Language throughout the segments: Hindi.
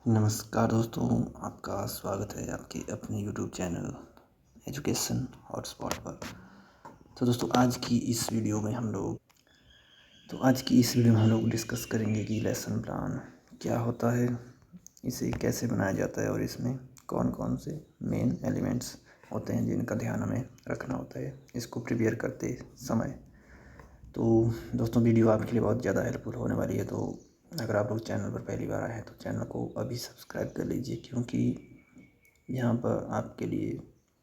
नमस्कार दोस्तों, आपका स्वागत है आपके अपने यूट्यूब चैनल एजुकेशन हॉटस्पॉट पर। तो दोस्तों आज की इस वीडियो में हम लोग डिस्कस करेंगे कि लेसन प्लान क्या होता है, इसे कैसे बनाया जाता है और इसमें कौन कौन से मेन एलिमेंट्स होते हैं जिनका ध्यान हमें रखना होता है इसको प्रिपेयर करते समय। तो दोस्तों वीडियो आपके लिए बहुत ज़्यादा हेल्पफुल होने वाली है। तो अगर आप लोग चैनल पर पहली बार आए हैं तो चैनल को अभी सब्सक्राइब कर लीजिए, क्योंकि यहाँ पर आपके लिए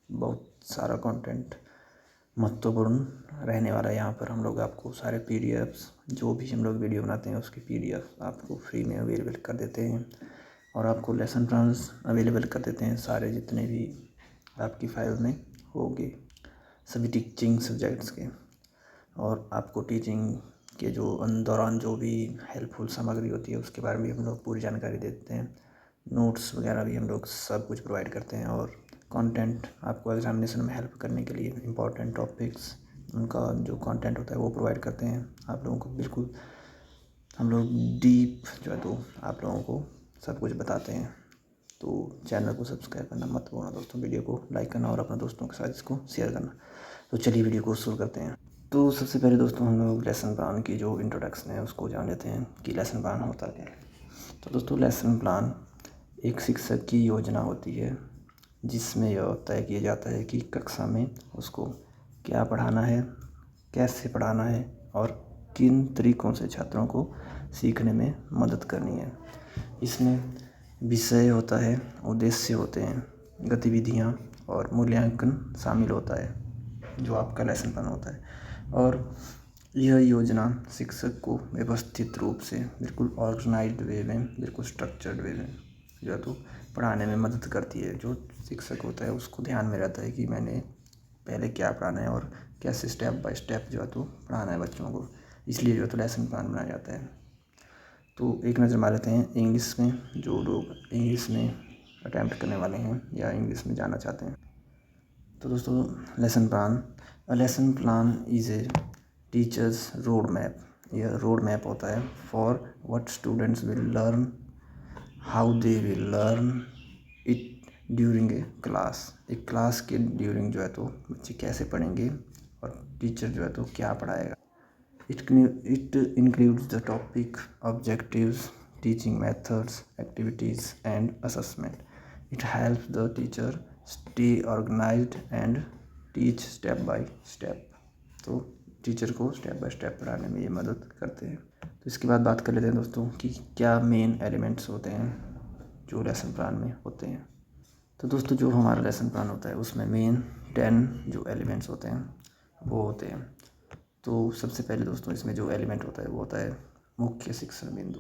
बहुत सारा कंटेंट महत्वपूर्ण रहने वाला है। यहाँ पर हम लोग आपको सारे पीडीएफ्स, जो भी हम लोग वीडियो बनाते हैं उसकी पीडीएफ आपको फ्री में अवेलेबल कर देते हैं और आपको लेसन प्लान्स अवेलेबल कर देते हैं सारे जितने भी आपकी फाइल में होंगे, सभी टीचिंग सब्जेक्ट्स के। और आपको टीचिंग के दौरान जो भी हेल्पफुल सामग्री होती है उसके बारे में हम लोग पूरी जानकारी देते हैं। नोट्स वगैरह भी हम लोग सब कुछ प्रोवाइड करते हैं और कंटेंट आपको एग्जामिनेशन में हेल्प करने के लिए इम्पोर्टेंट टॉपिक्स, उनका जो कंटेंट होता है वो प्रोवाइड करते हैं आप लोगों को। बिल्कुल हम लोग डीप जो है तो आप लोगों को सब कुछ बताते हैं। तो चैनल को सब्सक्राइब करना मत भूलना दोस्तों, वीडियो को लाइक करना और अपने दोस्तों के साथ इसको शेयर करना। तो चलिए वीडियो को शुरू करते हैं। तो सबसे पहले दोस्तों हम लोग लेसन प्लान की जो इंट्रोडक्शन है उसको जान लेते हैं कि लेसन प्लान होता क्या है। तो दोस्तों लेसन प्लान एक शिक्षक की योजना होती है जिसमें यह तय किया जाता है कि कक्षा में उसको क्या पढ़ाना है, कैसे पढ़ाना है और किन तरीक़ों से छात्रों को सीखने में मदद करनी है। इसमें विषय होता है, उद्देश्य होते हैं, गतिविधियाँ और मूल्यांकन शामिल होता है जो आपका लेसन प्लान होता है। और यह योजना शिक्षक को व्यवस्थित रूप से बिल्कुल ऑर्गेनाइज्ड वे में, बिल्कुल स्ट्रक्चर्ड वे में जो है तो पढ़ाने में मदद करती है। जो शिक्षक होता है उसको ध्यान में रहता है कि मैंने पहले क्या पढ़ाना है और कैसे स्टेप बाय स्टेप जो है तो पढ़ाना है बच्चों को, इसलिए जो है तो लेसन प्लान बनाया जाता है। तो एक नज़र मार लेते हैं इंग्लिश में, जो लोग इंग्लिश में अटैम्प्ट करने वाले हैं या इंग्लिश में जाना चाहते हैं। तो दोस्तों lesson plan is a teachers road map. यह रोड मैप होता है for what students will learn, how they will learn it during a class. एक क्लास के ड्यूरिंग जो है तो बच्चे कैसे पढ़ेंगे और टीचर जो है तो क्या पढ़ाएगा। It includes the topic, objectives, teaching methods, activities and assessment. It helps the teacher stay organised and teach step by step. तो टीचर को स्टेप बाय स्टेप पढ़ाने में ये मदद करते हैं। तो इसके बाद बात कर लेते हैं दोस्तों कि क्या मेन एलिमेंट्स होते हैं जो लेसन प्लान में होते हैं। तो दोस्तों जो हमारा लेसन प्लान होता है उसमें मेन 10 जो एलिमेंट्स होते हैं वो होते हैं। तो सबसे पहले दोस्तों इसमें जो एलिमेंट होता है वो होता है मुख्य शिक्षण बिंदु।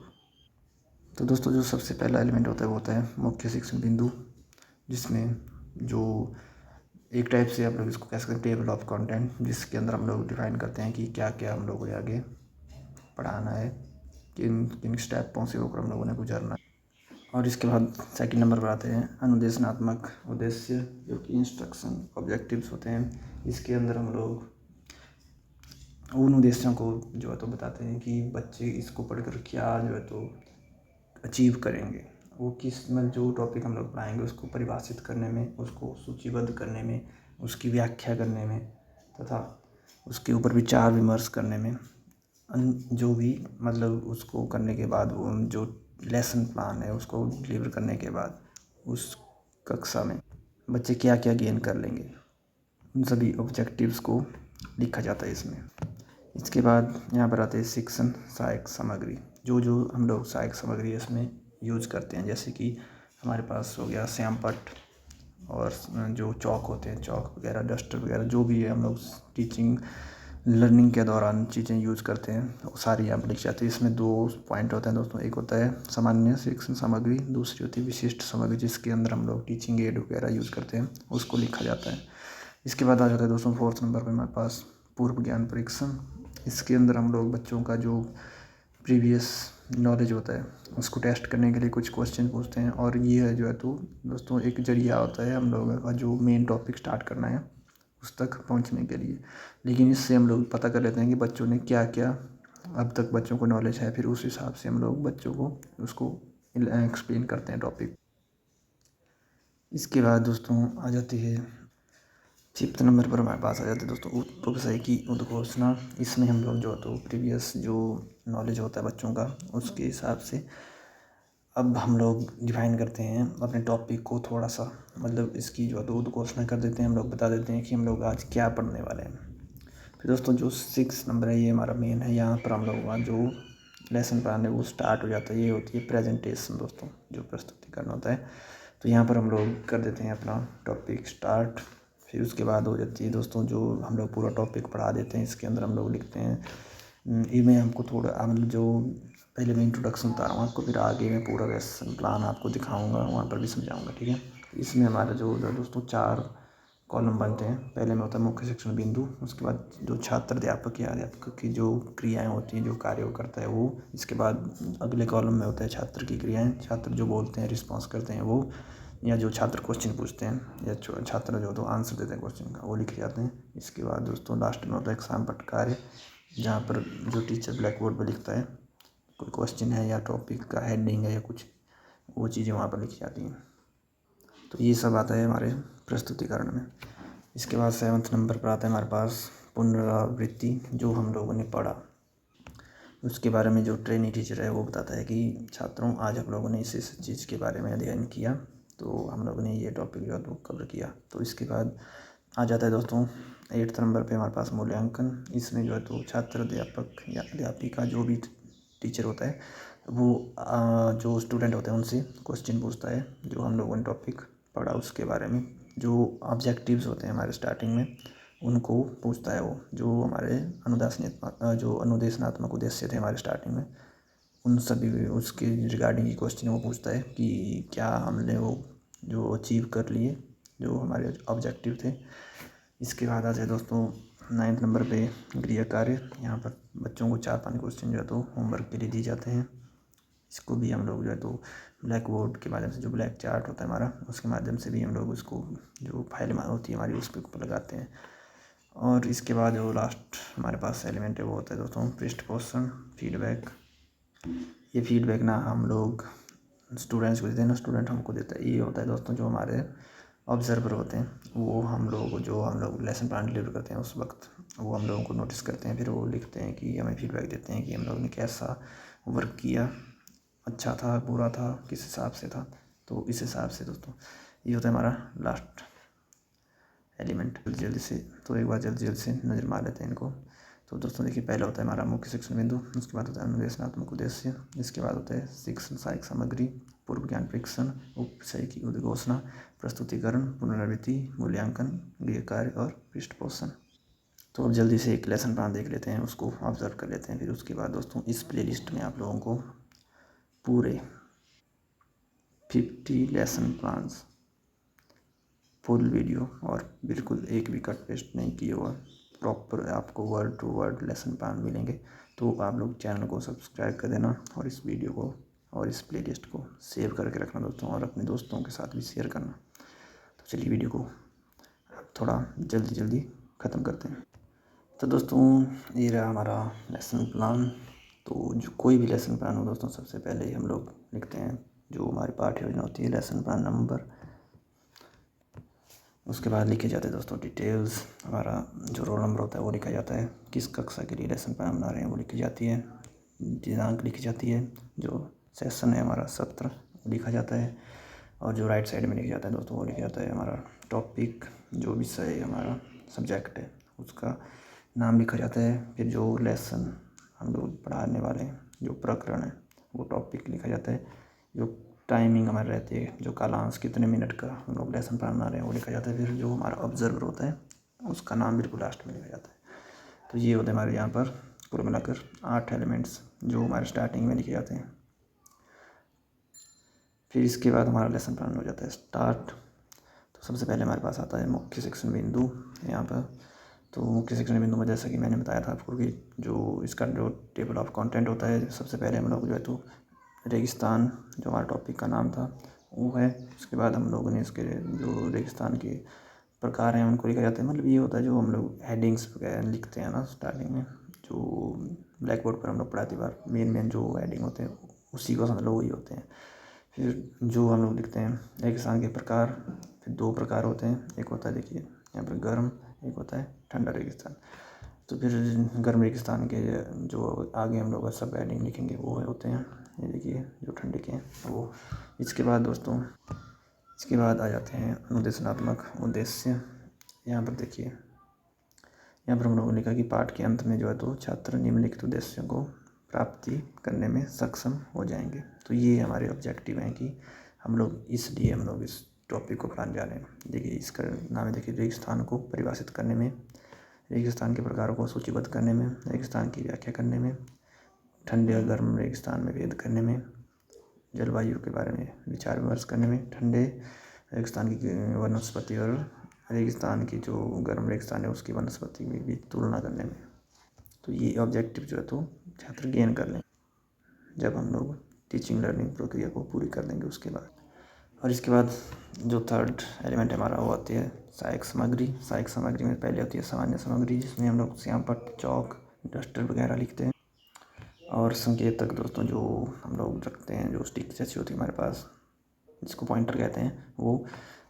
तो दोस्तों जो सबसे पहला एलिमेंट होता है वो होता है मुख्य शिक्षण बिंदु, जिसमें जो एक टाइप से आप लोग इसको कह सकते हैं टेबल ऑफ कंटेंट, जिसके अंदर हम लोग डिफाइन करते हैं कि क्या क्या हम लोगों को आगे पढ़ाना है, किन किन स्टेपों से होकर हम लोगों ने गुजरना है। और इसके बाद सेकंड नंबर पर आते हैं अनुदेशनात्मक उद्देश्य, जो कि इंस्ट्रक्शन ऑब्जेक्टिव्स होते हैं। इसके अंदर हम लोग उन उद्देश्यों को जो है तो बताते हैं कि बच्चे इसको पढ़कर क्या जो है तो अचीव करेंगे। वो किस में जो टॉपिक हम लोग पढ़ाएंगे उसको परिभाषित करने में, उसको सूचीबद्ध करने में, उसकी व्याख्या करने में तथा उसके ऊपर विचार विमर्श करने में, जो भी मतलब उसको करने के बाद वो जो लेसन प्लान है उसको डिलीवर करने के बाद उस कक्षा में बच्चे क्या क्या गेन कर लेंगे, उन सभी ऑब्जेक्टिव्स को लिखा जाता है इसमें। इसके बाद यहाँ पर आते हैं शिक्षण सहायक सामग्री। जो जो हम लोग सहायक सामग्री इसमें यूज करते हैं, जैसे कि हमारे पास हो गया श्याम पट्ट और जो चौक होते हैं, चौक वगैरह, डस्टर वगैरह, जो भी है हम लोग टीचिंग लर्निंग के दौरान चीज़ें यूज़ करते हैं वो सारी यहाँ पर लिखी जाती है। इसमें दो पॉइंट होते हैं दोस्तों, एक होता है सामान्य शिक्षण सामग्री, दूसरी होती है विशिष्ट सामग्री, जिसके अंदर हम लोग टीचिंग एड वगैरह यूज़ करते हैं, उसको लिखा जाता है। इसके बाद आ जाता है दोस्तों फोर्थ नंबर पर हमारे पास पूर्व ज्ञान परीक्षण। इसके अंदर हम लोग बच्चों का जो प्रीवियस नॉलेज होता है उसको टेस्ट करने के लिए कुछ क्वेश्चन पूछते हैं, और ये जो है तो दोस्तों एक जरिया होता है हम लोगों का जो मेन टॉपिक स्टार्ट करना है उस तक पहुंचने के लिए। लेकिन इससे हम लोग पता कर लेते हैं कि बच्चों ने क्या क्या अब तक बच्चों को नॉलेज है, फिर उस हिसाब से हम लोग बच्चों को उसको एक्सप्लेन करते हैं टॉपिक। इसके बाद दोस्तों आ जाती है 5th नंबर पर हमारे पास आ जाते हैं दोस्तों उपविषय की उद्घोषणा। इसमें हम लोग जो तो प्रीवियस जो नॉलेज होता है बच्चों का उसके हिसाब से अब हम लोग डिफाइन करते हैं अपने टॉपिक को थोड़ा सा, मतलब इसकी जो तो उद्घोषणा कर देते हैं, हम लोग बता देते हैं कि हम लोग आज क्या पढ़ने वाले हैं। फिर दोस्तों जो 6 नंबर है ये हमारा मेन है। यहाँ पर हम लोग जो लेसन प्लान है वो स्टार्ट हो जाता है। ये होती है प्रेजेंटेशन दोस्तों, जो प्रस्तुतिकरण होता है। तो यहाँ पर हम लोग कर देते हैं अपना टॉपिक स्टार्ट। फिर उसके बाद हो जाती है दोस्तों जो हम लोग पूरा टॉपिक पढ़ा देते हैं। इसके अंदर हम लोग लिखते हैं इनमें हमको थोड़ा मतलब जो पहले मैं इंट्रोडक्शन बता रहा हूँ आपको, फिर आगे मैं पूरा लेसन प्लान आपको दिखाऊंगा, वहाँ पर भी समझाऊंगा, ठीक है। इसमें हमारा जो दोस्तों 4 कॉलम बनते हैं। पहले में होता है मुख्य शिक्षण बिंदु, उसके बाद जो छात्र अध्यापक या अध्यापक की जो क्रियाएं होती हैं, जो कार्य करता है वो। इसके बाद अगले कॉलम में होता है छात्र की क्रियाएं, छात्र जो बोलते हैं रिस्पॉन्स करते हैं वो, या जो छात्र क्वेश्चन पूछते हैं या छात्र जो तो आंसर देते हैं क्वेश्चन का, वो लिखे जाते हैं। इसके बाद दोस्तों लास्ट में होता है एग्जाम पट कार्य, जहाँ पर जो टीचर ब्लैक बोर्ड पर लिखता है कोई क्वेश्चन है या टॉपिक का हेडिंग है या कुछ, वो चीज़ें वहाँ पर लिखी जाती हैं। तो ये सब आता है हमारे प्रस्तुतिकरण में। इसके बाद 7th नंबर पर आता है हमारे पास पुनरावृत्ति, जो हम लोगों ने पढ़ा उसके बारे में जो ट्रेनी टीचर है वो बताता है कि छात्रों आज हम लोगों ने इस चीज़ के बारे में अध्ययन किया, तो हम लोगों ने ये टॉपिक जो है वो कवर किया। तो इसके बाद आ जाता है दोस्तों 8th नंबर पे हमारे पास मूल्यांकन। इसमें जो है तो छात्र अध्यापक या अध्यापिका जो भी टीचर होता है वो जो स्टूडेंट होते हैं उनसे क्वेश्चन पूछता है, जो हम लोगों ने टॉपिक पढ़ा उसके बारे में। जो ऑब्जेक्टिव्स होते हैं हमारे स्टार्टिंग में उनको पूछता है वो, जो हमारे अनुदेशनात्मक उद्देश्य थे हमारे स्टार्टिंग में, उन सभी उसके रिगार्डिंग ये क्वेश्चन वो पूछता है कि क्या हमने वो जो अचीव कर लिए, जो हमारे ऑब्जेक्टिव थे। इसके बाद आ जाए दोस्तों 9th नंबर पे गृह कार्य। यहाँ पर बच्चों को 4-5 क्वेश्चन जो है तो होमवर्क के लिए दिए जाते हैं। इसको भी हम लोग जो है तो ब्लैक बोर्ड के माध्यम से, जो ब्लैक चार्ट होता है हमारा, उसके माध्यम से भी हम लोग उसको जो फाइल होती है हमारी उस पर लगाते हैं। और इसके बाद जो लास्ट हमारे पास एलिमेंट है वो होता है दोस्तों पृष्ठपोषण, फीडबैक। ये फीडबैक ना हम लोग स्टूडेंट्स को देते हैं ना स्टूडेंट हमको देता है। ये होता है दोस्तों जो हमारे ऑब्जर्वर होते हैं वो हम लोग लेसन प्लान डिलीवर करते हैं उस वक्त वो हम लोगों को नोटिस करते हैं। फिर वो लिखते हैं कि हमें फीडबैक देते हैं कि हम लोग ने कैसा वर्क किया, अच्छा था, बुरा था, किस हिसाब से था। तो इस हिसाब से दोस्तों ये होता है हमारा लास्ट एलिमेंट। जल्दी से तो एक बार जल्दी से नज़र मार लेते हैं इनको। तो दोस्तों देखिए, पहला होता है हमारा मुख्य शिक्षण बिंदु, उसके बाद होता है अनुदेशनात्मक उद्देश्य, इसके बाद होता है शिक्षण सहायक सामग्री, पूर्व ज्ञान परीक्षण, उपविषय की उद्घोषणा, प्रस्तुतिकरण, पुनरावृत्ति, मूल्यांकन, गृह कार्य और पृष्ठपोषण। तो अब जल्दी से एक लेसन प्लान देख लेते हैं, उसको ऑब्जर्व कर लेते हैं। फिर उसके बाद दोस्तों इस प्लेलिस्ट में आप लोगों को पूरे 50 लेसन प्लान्स फुल वीडियो और बिल्कुल एक भी कट पेस्ट नहीं किया हुआ प्रॉपर आपको word to word lesson plan मिलेंगे। तो आप लोग चैनल को सब्सक्राइब कर देना और इस वीडियो को और इस प्लेलिस्ट को सेव करके रखना दोस्तों, और अपने दोस्तों के साथ भी शेयर करना। तो चलिए वीडियो को थोड़ा जल्दी ख़त्म करते हैं। तो दोस्तों ये रहा हमारा लेसन प्लान। तो जो कोई भी लेसन प्लान हो दोस्तों, सबसे पहले हम लोग लिखते हैं जो हमारी पाठ्य योजना होती है लेसन प्लान नंबर, उसके बाद लिखे जाते हैं दोस्तों डिटेल्स, हमारा जो रोल नंबर होता है वो लिखा जाता है, किस कक्षा के लिए लेसन प्लान बना रहे हैं वो लिखी जाती है, दिनांक लिखी जाती है, जो सेशन है हमारा सत्र लिखा जाता है, और जो राइट साइड में लिखा जाता है दोस्तों वो लिखा जाता है हमारा टॉपिक, जो विषय हमारा सब्जेक्ट है उसका नाम लिखा जाता है। फिर जो लेसन हम लोग पढ़ाने वाले हैं, जो प्रकरण है वो टॉपिक लिखा जाता है, जो टाइमिंग हमारी रहती है, जो कालांश कितने मिनट का हम लोग लेसन प्लान बना रहे हैं वो लिखा जाता है। फिर जो हमारा ऑब्जर्वर होता है उसका नाम बिल्कुल लास्ट में लिखा जाता है। तो ये होते हैं हमारे यहाँ पर कुल मिलाकर 8 एलिमेंट्स जो हमारे स्टार्टिंग में लिखे जाते हैं। फिर इसके बाद हमारा लेसन प्लान हो जाता है स्टार्ट। तो सबसे पहले हमारे पास आता है मुख्य शिक्षण बिंदु यहाँ पर। तो मुख्य शिक्षण बिंदु में जैसा कि मैंने बताया था आपको कि जो इसका जो टेबल ऑफ कंटेंट होता है, सबसे पहले हम लोग जो है तो रेगिस्तान, जो हमारा टॉपिक का नाम था वो है। उसके बाद हम लोगों ने इसके जो रेगिस्तान के प्रकार हैं उनको लिखा जाता है। मतलब ये होता है जो हम लोग हेडिंग्स वगैरह लिखते हैं ना स्टार्टिंग में, जो ब्लैक बोर्ड पर हम लोग पढ़ाती बार मेन जो हेडिंग होते हैं उसी को समझ लो वही होते हैं। फिर जो हम लोग लिखते हैं रेगिस्तान के प्रकार, फिर 2 प्रकार होते हैं। एक होता है देखिए यहाँ पर गर्म, एक होता है ठंडा रेगिस्तान। तो फिर गर्म रेगिस्तान के जो आगे हम लोग सब हेडिंग लिखेंगे वो होते हैं, ये देखिए जो ठंडे के हैं वो। इसके बाद दोस्तों इसके बाद आ जाते हैं अनुदेशनात्मक उद्देश्य। यहाँ पर देखिए, यहाँ पर हम लोगों ने लिखा कि पाठ के अंत में जो है तो छात्र निम्नलिखित उद्देश्यों को प्राप्ति करने में सक्षम हो जाएंगे। तो ये हमारे ऑब्जेक्टिव हैं कि हम लोग इसलिए हम लोग इस टॉपिक को पढ़ाने जा रहे हैं। देखिए इसका नाम है, देखिए रेगिस्तान को परिभाषित करने में, रेगिस्तान के प्रकारों को सूचीबद्ध करने में, रेगिस्तान की व्याख्या करने में, ठंडे और गर्म रेगिस्तान में भेद करने में, जलवायु के बारे में विचार विमर्श करने में, ठंडे रेगिस्तान की वनस्पति और रेगिस्तान की जो गर्म रेगिस्तान है उसकी वनस्पति में भी तुलना करने में। तो ये ऑब्जेक्टिव जो है तो छात्र गेन कर लें जब हम लोग टीचिंग लर्निंग प्रक्रिया को पूरी कर देंगे उसके बाद। और इसके बाद जो थर्ड एलिमेंट हमारा वो आती है सहायक सामग्री। सहायक सामग्री में पहले होती है सामान्य सामग्री, जिसमें हम लोग स्याम पट्ट, चौक, डस्टर वगैरह लिखते हैं। और संकेतक दोस्तों जो हम लोग रखते हैं, जो स्टिक जैसी होती है हमारे पास, जिसको पॉइंटर कहते हैं वो।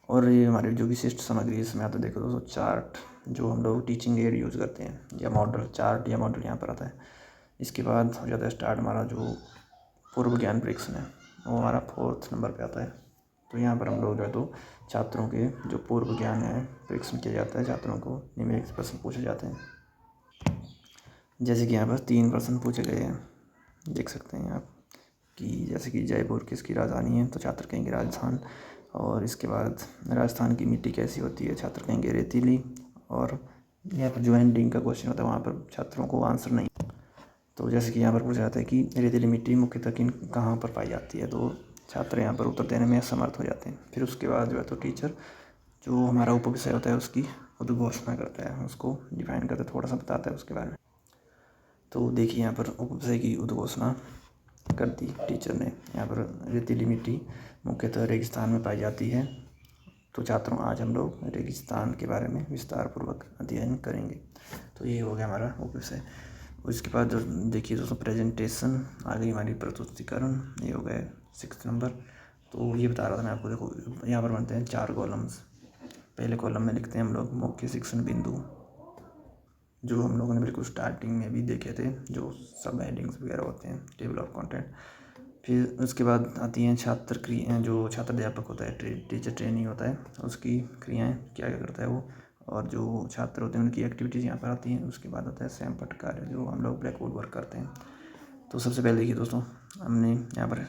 और ये हमारी जो विशिष्ट सामग्री इसमें आता है देखो दोस्तों चार्ट, जो हम लोग टीचिंग एड यूज़ करते हैं, या मॉडल चार्ट या मॉडल यहाँ पर आता है। इसके बाद हो जाता है स्टार्ट हमारा जो पूर्व ज्ञान परीक्षण है, वो हमारा 4th नंबर पे आता है। तो यहाँ पर हम लोग जो है तो छात्रों के जो पूर्व ज्ञान है परीक्षण किया जाता है, छात्रों को निम्नलिखित प्रश्न पूछे जाते हैं। जैसे कि यहाँ पर 3 प्रश्न पूछे गए हैं, देख सकते हैं आप कि जैसे कि जयपुर किसकी राजधानी है, तो छात्र कहेंगे राजस्थान। और इसके बाद राजस्थान की मिट्टी कैसी होती है, छात्र कहेंगे रेतीली। और यहाँ पर जो एंडिंग का क्वेश्चन होता है वहाँ पर छात्रों को आंसर नहीं। तो जैसे कि यहाँ पर पूछा जाता है कि रेतीली मिट्टी मुख्यतः किन कहाँ पर पाई जाती है, तो छात्र यहाँ पर उत्तर देने में असमर्थ हो जाते हैं। फिर उसके बाद जो है तो टीचर जो हमारा उपविषय होता है उसकी उद्घोषणा करता है, उसको डिफाइन करता है, थोड़ा सा बताता है उसके बारे में। तो देखिए यहाँ पर उपविषय की उद्घोषणा कर दी टीचर ने। यहाँ पर रेतीली मिट्टी मुख्यतः रेगिस्तान में पाई जाती है। तो छात्रों आज हम लोग रेगिस्तान के बारे में विस्तार पूर्वक अध्ययन करेंगे। तो ये हो गया हमारा उपविषय। उसके बाद जो देखिए दोस्तों प्रेजेंटेशन आ गई हमारी, प्रस्तुतिकरण, ये हो गए 6th नंबर। तो ये बता रहा था मैं आपको, देखो यहाँ पर बनते हैं 4 कॉलम्स। पहले कॉलम में लिखते हैं हम लोग मुख्य शिक्षण बिंदु, जो हम लोगों ने बिल्कुल स्टार्टिंग में भी देखे थे, जो सब हेडिंग्स वगैरह होते हैं, टेबल ऑफ कंटेंट। फिर उसके बाद आती हैं छात्र क्रियाएँ, जो छात्र अध्यापक होता है, टीचर ट्रेनिंग होता है, उसकी क्रियाएँ क्या क्या करता है वो। और जो छात्र होते हैं उनकी एक्टिविटीज़ यहाँ पर आती हैं। उसके बाद होता है स्वयं पठ कार्य, जो हम लोग ब्लैक बोर्ड वर्क करते हैं। तो सबसे पहले देखिए दोस्तों, हमने यहाँ पर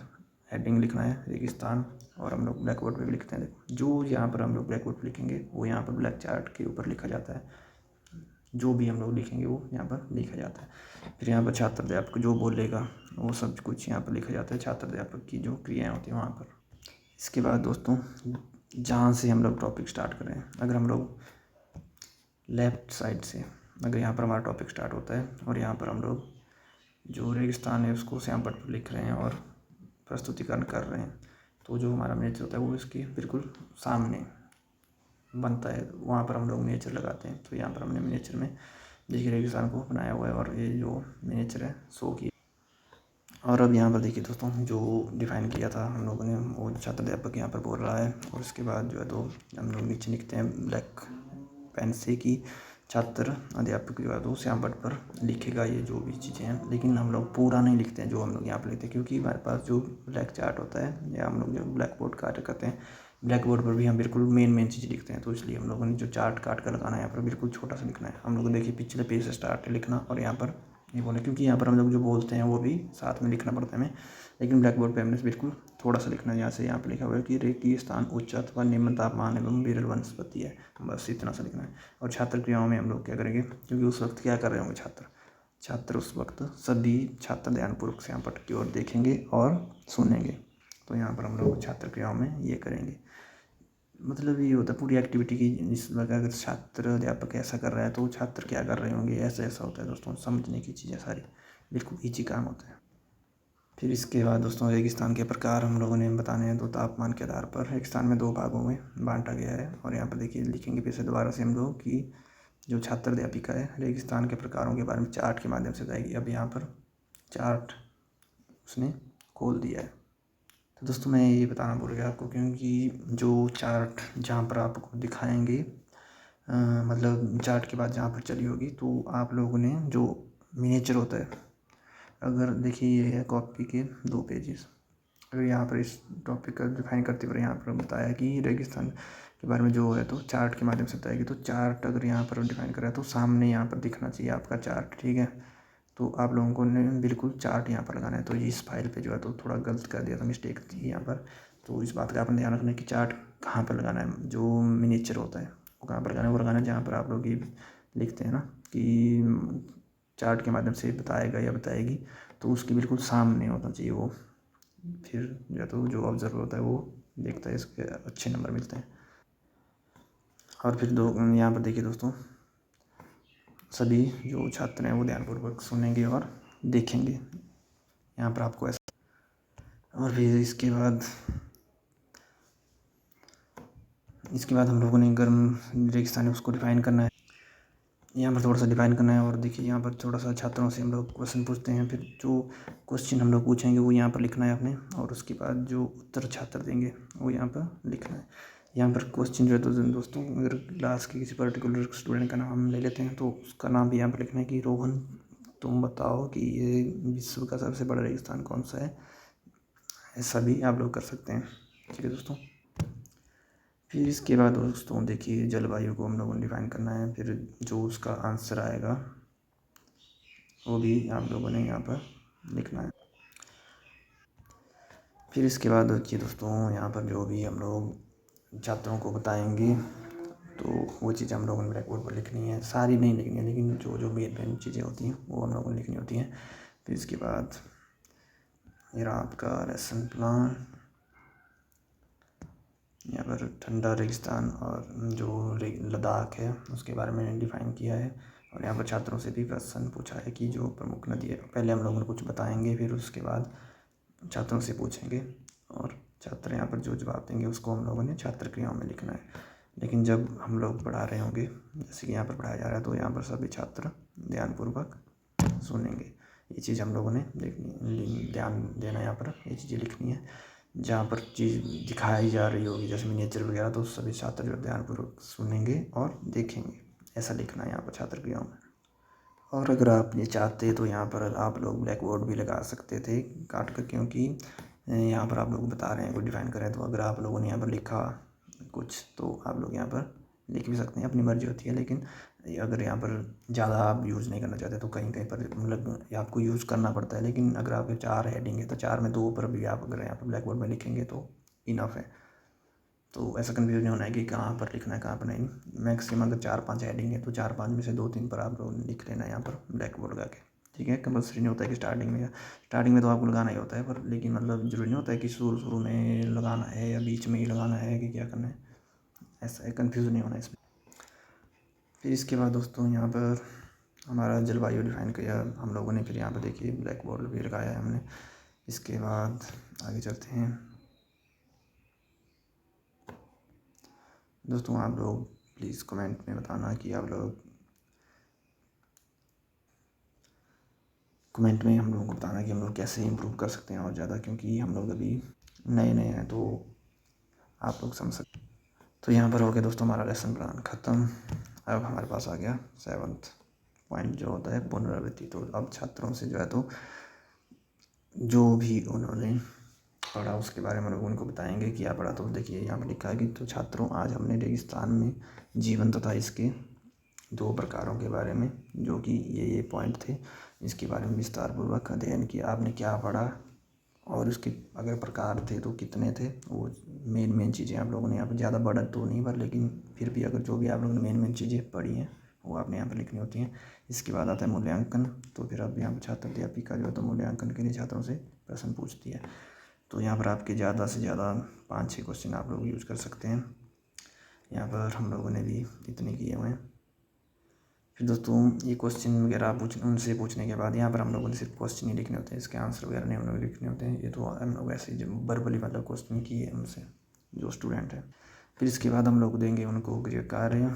हेडिंग लिखना है रेगिस्तान, और हम लोग ब्लैक बोर्ड पर भी लिखते हैं। जो यहाँ पर हम लोग ब्लैक बोर्ड पर लिखेंगे वो यहाँ पर ब्लैक चार्ट के ऊपर लिखा जाता है। जो भी हम लोग लिखेंगे वो यहाँ पर लिखा जाता है। फिर यहाँ पर छात्र अध्यापक जो बोलेगा वो सब कुछ यहाँ पर लिखा जाता है, छात्र अध्यापक की जो क्रियाएँ होती हैं वहाँ पर। इसके बाद दोस्तों जहाँ से हम लोग टॉपिक स्टार्ट करें, अगर हम लोग लेफ़्ट साइड से, अगर यहाँ पर हमारा टॉपिक स्टार्ट होता है और यहाँ पर हम लोग जो रेगिस्तान है उसको श्याम पट्ट पर लिख रहे हैं और प्रस्तुतिकरण कर रहे हैं, तो जो हमारा नेचर होता है वो इसके बिल्कुल सामने बनता है, वहाँ पर हम लोग नेचर लगाते हैं। तो यहाँ पर हमने नेचर में देखिए रेगिस्तान को बनाया हुआ है, और ये जो नेचर है शो की। और अब यहाँ पर देखिए दोस्तों जो डिफ़ाइन किया था हम लोगों ने, वो छात्र अध्यापक यहाँ पर बोल रहा है। और उसके बाद जो है तो हम लोग नीचे लिखते हैं ब्लैक पेन से कि छात्र अध्यापक जो है तो श्याम पट्ट पर लिखेगा ये जो भी चीज़ें हैं। लेकिन हम लोग पूरा नहीं लिखते हैं जो हम लोग यहाँ पर लिखते हैं, क्योंकि हमारे पास जो ब्लैक चार्ट होता है, या हम लोग जो ब्लैक बोर्ड कार्य करते हैं, ब्लैक बोर्ड पर भी हम बिल्कुल मेन चीज़ लिखते हैं। तो इसलिए हम लोगों ने जो चार्ट काट कर लगाना है यहाँ पर बिल्कुल छोटा सा लिखना है। हम लोग देखिए पिछले पेज से स्टार्ट है लिखना, और यहाँ पर ये बोले, क्योंकि यहाँ पर हम लोग जो बोलते हैं वो भी साथ में लिखना पड़ता है हमें। लेकिन ब्लैक बोर्ड पर हमने बिल्कुल थोड़ा सा लिखना है। यहाँ से यहाँ पर लिखा हुआ है कि रेगिस्तान उच्च अथवा निम्न तापमान एवं विरल वनस्पति है, बस इतना सा लिखना है। और छात्र क्रियाओं में हम लोग क्या करेंगे, क्योंकि उस वक्त क्या कर रहे होंगे छात्र उस वक्त सभी छात्र ध्यानपूर्वक श्याम पट्ट की ओर देखेंगे और सुनेंगे। तो यहाँ पर हम लोग छात्र क्रियाओं में ये करेंगे। मतलब ये होता है पूरी एक्टिविटी की, इस अगर छात्र अध्यापक ऐसा कर रहा है तो छात्र क्या कर रहे होंगे, ऐसा होता है दोस्तों। समझने की चीज़ें सारी बिल्कुल ईजी काम होता है। फिर इसके बाद दोस्तों रेगिस्तान के प्रकार हम लोगों ने बताने हैं। तो तापमान के आधार पर रेगिस्तान में 2 भागों में बांटा गया है। और यहाँ पर देखिए लिखेंगे फिर से दोबारा से हम लोग कि जो छात्र अध्यापिका है रेगिस्तान के प्रकारों के बारे में चार्ट के माध्यम से बताएगी। अब यहाँ पर चार्ट उसने खोल दिया है, दोस्तों मैं ये बताना भूल गया आपको, क्योंकि जो चार्ट जहाँ पर आपको दिखाएंगे मतलब चार्ट के बाद जहाँ पर चली होगी, तो आप लोगों ने जो मिनिएचर होता है, अगर देखिए ये है कॉपी के 2 पेजेस। अगर यहाँ पर इस टॉपिक का डिफाइन करते हुए यहाँ पर बताया कि रेगिस्तान के बारे में जो है तो चार्ट के माध्यम से बताएगी, तो चार्ट अगर यहाँ पर डिफाइन करा है तो सामने यहाँ पर दिखना चाहिए आपका चार्ट, ठीक है। तो आप लोगों को ने बिल्कुल चार्ट यहाँ पर लगाना है। तो इस फाइल पे जो है तो थोड़ा गलत कर दिया था, मिस्टेक थी यहाँ पर। तो इस बात का आपने ध्यान रखना है कि चार्ट कहाँ पर लगाना है, जो मिनिएचर होता है वो कहाँ पर लगाना है, वो लगाना है जहाँ पर आप लोग ये लिखते हैं ना कि चार्ट के माध्यम से बताएगा या बताएगी, तो उसके बिल्कुल सामने होना चाहिए वो। फिर या तो जो ऑब्जर्वर होता है वो देखता है, इसके अच्छे नंबर मिलते हैं। और फिर यहाँ पर देखिए दोस्तों, सभी जो छात्र हैं वो ध्यानपूर्वक सुनेंगे और देखेंगे। यहाँ पर आपको ऐसा, और फिर इसके बाद हम लोगों ने गर्म रेगिस्तान उसको डिफाइन करना है। यहाँ पर थोड़ा सा डिफाइन करना है। और देखिए यहाँ पर थोड़ा सा छात्रों से हम लोग क्वेश्चन पूछते हैं, फिर जो क्वेश्चन हम लोग पूछेंगे वो यहाँ पर लिखना है आपने, और उसके बाद जो उत्तर छात्र देंगे वो यहाँ पर लिखना है। यहाँ पर क्वेश्चन जो है तो दोस्तों, अगर क्लास के किसी पर्टिकुलर स्टूडेंट का नाम हम ले लेते हैं तो उसका नाम भी यहाँ पर लिखना है कि रोहन तुम बताओ कि ये विश्व का सबसे बड़ा रेगिस्तान कौन सा है। ऐसा भी आप लोग कर सकते हैं, ठीक है दोस्तों। फिर इसके बाद दोस्तों देखिए जलवायु को हम लोगों ने डिफाइन करना है, फिर जो उसका आंसर आएगा वो भी आप लोगों ने यहाँ पर लिखना है। फिर इसके बाद देखिए दोस्तों, यहाँ पर जो भी हम लोग छात्रों को बताएंगे तो वो चीज़ें हम लोगों ने ब्लैक बोर्ड पर लिखनी है। सारी नहीं लिखनी है, लेकिन जो जो मेन मेन चीज़ें होती हैं वो हम लोगों ने लिखनी होती हैं। फिर इसके बाद ये रहा आपका लेसन प्लान। यहाँ पर ठंडा रेगिस्तान और जो लद्दाख है उसके बारे में डिफ़ाइन किया है। और यहाँ पर छात्रों से भी प्रश्न पूछा है कि जो प्रमुख नदी है, पहले हम लोग कुछ बताएंगे, फिर उसके बाद छात्रों से पूछेंगे और छात्र यहाँ पर जो जवाब देंगे उसको हम लोगों ने छात्र क्रियाओं में लिखना है। लेकिन जब हम लोग पढ़ा रहे होंगे, जैसे कि यहाँ पर पढ़ाया जा रहा है, तो यहाँ पर सभी छात्र ध्यानपूर्वक सुनेंगे। ये चीज़ हम लोगों ने देखनी, ध्यान देना, यहाँ पर ये चीज़ें लिखनी है। जहाँ पर चीज़ दिखाई जा रही होगी जैसे मिनिएचर वगैरह, तो सभी छात्र जो ध्यानपूर्वक सुनेंगे और देखेंगे, ऐसा लिखना है यहाँ पर छात्र क्रियाओं में। और अगर आप ये चाहते तो यहाँ पर आप लोग ब्लैक बोर्ड भी लगा सकते थे काट कर, क्योंकि यहाँ पर आप लोग बता रहे हैं, कुछ डिफाइन कर रहे हैं, तो अगर आप लोगों ने यहाँ पर लिखा कुछ तो आप लोग यहाँ पर लिख भी सकते हैं, अपनी मर्जी होती है। लेकिन अगर यहाँ पर ज़्यादा आप यूज़ नहीं करना चाहते तो कहीं कहीं पर मतलब आपको यूज़ करना पड़ता है। लेकिन अगर आपके 4 हेडिंग है तो 4 में 2 पर भी आप अगर यहाँ पर ब्लैक बोर्ड में लिखेंगे तो इनफ है। तो ऐसा कन्फ्यूज नहीं होना है कि कहाँ पर लिखना है कहाँ पर नहीं। मैक्सिमम अगर 4-5 हेडिंग है तो 4-5 में से 2-3 पर आप लोग लिख लेना यहाँ पर ब्लैक बोर्ड लगा के, ठीक है। कंपल्सरी नहीं होता है कि स्टार्टिंग में तो आपको लगाना ही होता है, पर लेकिन मतलब ज़रूरी नहीं होता है कि शुरू में लगाना है या बीच में ही लगाना है कि क्या करना है, ऐसा कन्फ्यूज़ नहीं होना इसमें। फिर इसके बाद दोस्तों यहाँ पर हमारा जलवायु डिफाइन किया हम लोगों ने, फिर यहाँ पर देखिए ब्लैक बोर्ड भी लगाया है हमने। इसके बाद आगे चलते हैं दोस्तों। आप लोग प्लीज़ कमेंट में बताना कि आप लोग कमेंट में हम लोगों को बताना कि हम लोग कैसे इम्प्रूव कर सकते हैं और ज़्यादा, क्योंकि हम लोग अभी नए नए हैं तो आप लोग समझ सकते। तो यहाँ पर हो गया दोस्तों हमारा लेसन प्लान ख़त्म। अब हमारे पास आ गया 7th पॉइंट जो होता है पुनरावृत्ति। तो अब छात्रों से जो है तो जो भी उन्होंने पढ़ा उसके बारे में लोग उनको बताएंगे क्या पढ़ा। तो देखिए यहाँ पर लिखा है कि तो छात्रों आज हमने रेगिस्तान में जीवन तथा इसके 2 प्रकारों के बारे में, जो कि ये पॉइंट थे, इसके बारे में विस्तारपूर्वक अध्ययन किया। आपने क्या पढ़ा और उसके अगर प्रकार थे तो कितने थे, वो मेन चीज़ें आप लोगों ने यहाँ पर ज़्यादा बड़ा तो नहीं पर, लेकिन फिर भी अगर जो भी आप लोगों ने मेन चीज़ें पढ़ी हैं वो आपने यहाँ पर लिखनी होती हैं। इसके बाद आता है मूल्यांकन। तो फिर अब यहाँ पर छात्र अध्यापिका जो है तो मूल्यांकन के लिए छात्रों से प्रश्न पूछती है। तो यहाँ पर आपके ज़्यादा से ज़्यादा 5-6 क्वेश्चन आप लोग यूज़ कर सकते हैं। यहाँ पर हम लोगों ने भी इतने किए हुए हैं। फिर दोस्तों ये क्वेश्चन वगैरह उनसे पूछने के बाद यहाँ पर हम लोगों ने सिर्फ क्वेश्चन ही लिखने होते हैं, इसके आंसर वगैरह नहीं हम लोग लिखने होते हैं। ये तो हम लोग ऐसे ही वर्बली मतलब क्वेश्चन किए उनसे जो स्टूडेंट है। फिर इसके बाद हम लोग देंगे उनको गृह कार्य।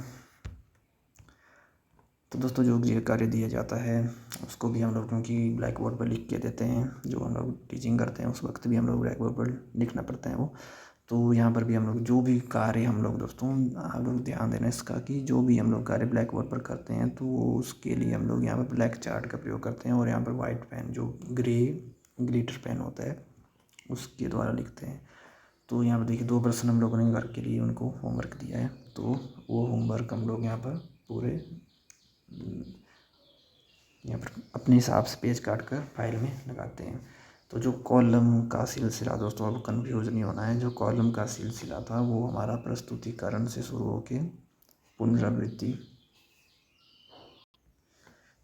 तो दोस्तों जो ये कार्य दिया जाता है उसको भी हम लोग क्योंकि ब्लैक बोर्ड पर लिख के देते हैं, जो हम लोग टीचिंग करते हैं उस वक्त भी हम लोग ब्लैक बोर्ड पर लिखना पड़ता है वो। तो यहाँ पर भी हम लोग जो भी कार्य हम लोग दोस्तों आप लोग ध्यान देना इसका कि जो भी हम लोग कार्य ब्लैक बोर्ड पर करते हैं तो उसके लिए हम लोग यहाँ पर ब्लैक चार्ट का प्रयोग करते हैं और यहाँ पर वाइट पेन जो ग्लिटर पेन होता है उसके द्वारा लिखते हैं। तो यहाँ पर देखिए 2 प्रश्न हम लोगों ने घर के लिए उनको होमवर्क दिया है, तो वो होमवर्क हम लोग यहाँ पर पूरे यहाँ पर अपने हिसाब से पेज काट कर फाइल में लगाते हैं। तो जो कॉलम का सिलसिला दोस्तों आपको कन्फ्यूज़ नहीं होना है, जो कॉलम का सिलसिला था वो हमारा प्रस्तुतिकरण से शुरू होकर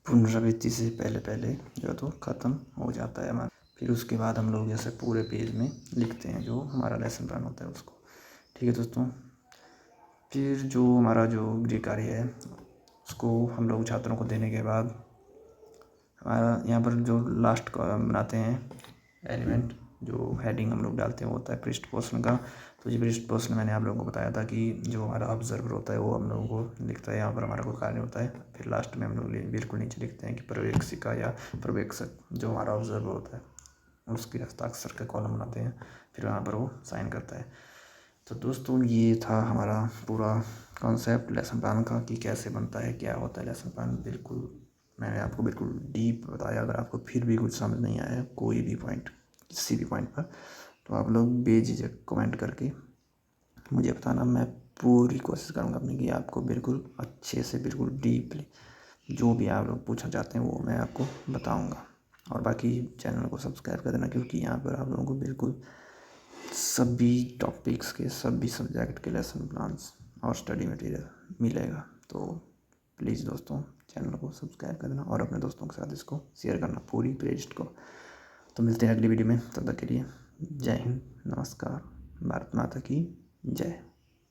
पुनरावृत्ति से पहले पहले जो है तो ख़त्म हो जाता है हमारा। फिर उसके बाद हम लोग जैसे पूरे पेज में लिखते हैं जो हमारा लेसन प्लान होता है उसको। ठीक है दोस्तों, फिर जो हमारा जो गृह कार्य है उसको हम लोग छात्रों को देने के बाद हमारा यहाँ पर जो लास्ट कॉलम बनाते हैं एलिमेंट, जो हेडिंग हम लोग डालते हैं वो होता है पृष्ठ पोषण का। तो ये पृष्ठ पोषण मैंने आप लोगों को बताया था कि जो हमारा ऑब्जर्वर होता है वो हम लोगों को लिखता है, यहाँ पर हमारा कोई कार्य होता है। फिर लास्ट में हम लोग बिल्कुल नीचे लिखते हैं कि पर्यवेक्षिका या पर्यवेक्षक जो हमारा ऑब्जर्वर होता है उसकी हस्ताक्षर का कॉलम बनाते हैं, फिर वहाँ पर वो साइन करता है। तो दोस्तों ये था हमारा पूरा कॉन्सेप्ट लेसन प्लान का कि कैसे बनता है, क्या होता है लेसन प्लान। बिल्कुल मैंने आपको बिल्कुल डीप बताया। अगर आपको फिर भी कुछ समझ नहीं आया कोई भी पॉइंट किसी भी पॉइंट पर तो आप लोग बेझिझक कमेंट करके मुझे बताना। मैं पूरी कोशिश करूँगा अपनी कि आपको बिल्कुल अच्छे से बिल्कुल डीपली जो भी आप लोग पूछना चाहते हैं वो मैं आपको बताऊँगा। और बाकी चैनल को सब्सक्राइब कर देना क्योंकि यहाँ पर आप लोगों को बिल्कुल सभी टॉपिक्स के सभी सब्जेक्ट के लेसन प्लान्स और स्टडी मटेरियल मिलेगा। तो प्लीज़ दोस्तों चैनल को सब्सक्राइब कर देना और अपने दोस्तों के साथ इसको शेयर करना पूरी प्लेलिस्ट को। तो मिलते हैं अगली वीडियो में, तब तक के लिए जय हिंद, नमस्कार, भारत माता की जय।